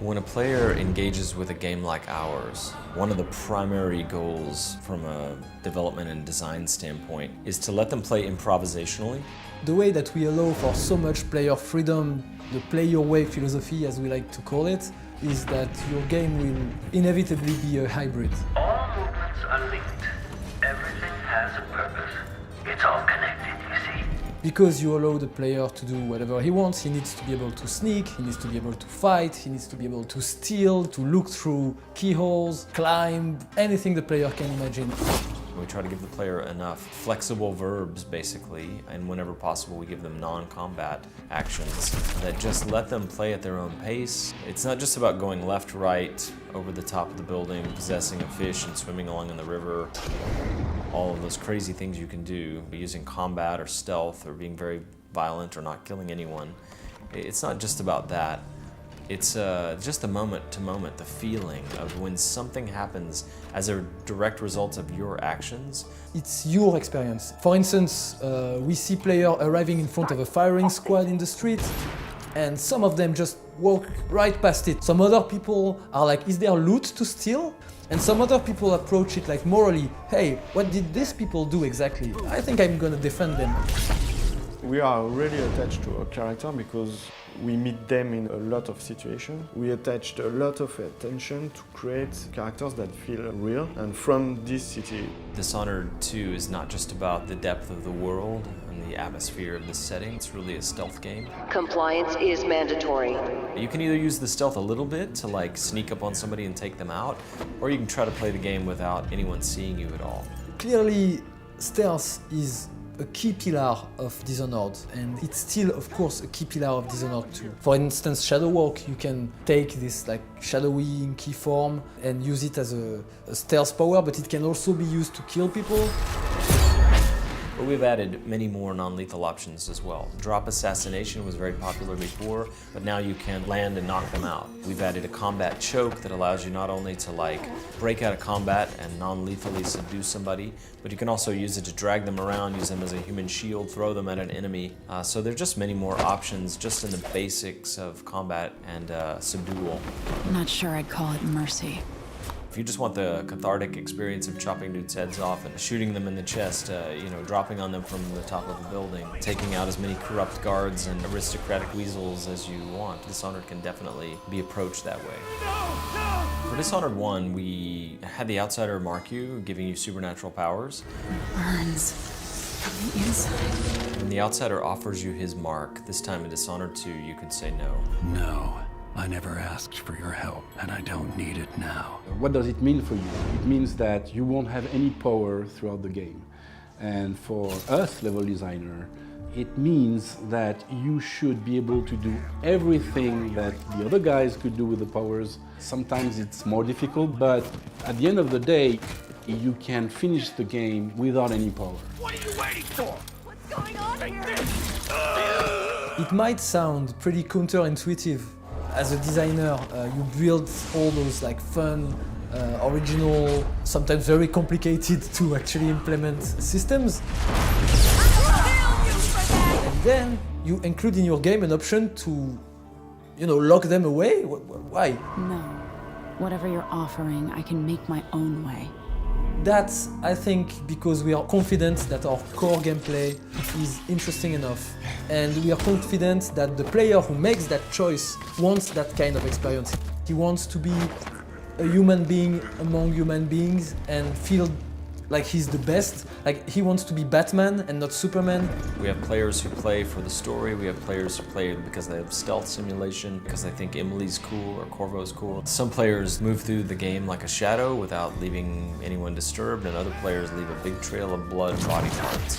When a player engages with a game like ours, one of the primary goals from a development and design standpoint is to let them play improvisationally. The way that we allow for so much player freedom, the play your way philosophy as we like to call it, is that your game will inevitably be a hybrid. All movements are linked. Everything has a purpose. It's all connected, you see. Because you allow the player to do whatever he wants, he needs to be able to sneak, he needs to be able to fight, he needs to be able to steal, to look through keyholes, climb, anything the player can imagine. We try to give the player enough flexible verbs, basically, and whenever possible we give them non-combat actions that just let them play at their own pace. It's not just about going left, right, over the top of the building, possessing a fish and swimming along in the river. All of those crazy things you can do using combat or stealth or being very violent or not killing anyone. It's not just about that. It's just the moment to moment, the feeling of when something happens as a direct result of your actions. It's your experience. For instance, we see players arriving in front of a firing squad in the street, and some of them just walk right past it. Some other people are like, is there loot to steal? And some other people approach it like morally, hey, what did these people do exactly? I think I'm gonna defend them. We are really attached to a character because we meet them in a lot of situations. We attached a lot of attention to create characters that feel real and from this city. Dishonored 2 is not just about the depth of the world and the atmosphere of the setting. It's really a stealth game. Compliance is mandatory. You can either use the stealth a little bit to like sneak up on somebody and take them out, or you can try to play the game without anyone seeing you at all. Clearly, stealth is a key pillar of Dishonored, and it's still, of course, a key pillar of Dishonored 2. For instance, Shadow Walk, you can take this like shadowy inky form and use it as a stealth power, but it can also be used to kill people. But we've added many more non-lethal options as well. Drop assassination was very popular before, but now you can land and knock them out. We've added a combat choke that allows you not only to like break out of combat and non-lethally subdue somebody, but you can also use it to drag them around, use them as a human shield, throw them at an enemy. So there are just many more options just in the basics of combat and subdual. I'm not sure I'd call it mercy. If you just want the cathartic experience of chopping dudes' heads off and shooting them in the chest, you know, dropping on them from the top of a building, taking out as many corrupt guards and aristocratic weasels as you want, Dishonored can definitely be approached that way. For Dishonored 1, we had the Outsider mark you, giving you supernatural powers. It burns from the inside. When the Outsider offers you his mark, this time in Dishonored 2, you can say no. No. I never asked for your help, and I don't need it now. What does it mean for you? It means that you won't have any power throughout the game. And for us, level designer, it means that you should be able to do everything that the other guys could do with the powers. Sometimes it's more difficult, but at the end of the day, you can finish the game without any power. What are you waiting for? What's going on here? It might sound pretty counterintuitive. As a designer, you build all those like fun, original, sometimes very complicated to actually implement systems. And then you include in your game an option to, you know, lock them away? Why? No. Whatever you're offering, I can make my own way. That's, I think, because we are confident that our core gameplay is interesting enough, and we are confident that the player who makes that choice wants that kind of experience. He wants to be a human being among human beings and feel like he's the best. Like he wants to be Batman and not Superman. We have players who play for the story, we have players who play because they have stealth simulation, because they think Emily's cool or Corvo's cool. Some players move through the game like a shadow without leaving anyone disturbed, and other players leave a big trail of blood and body parts.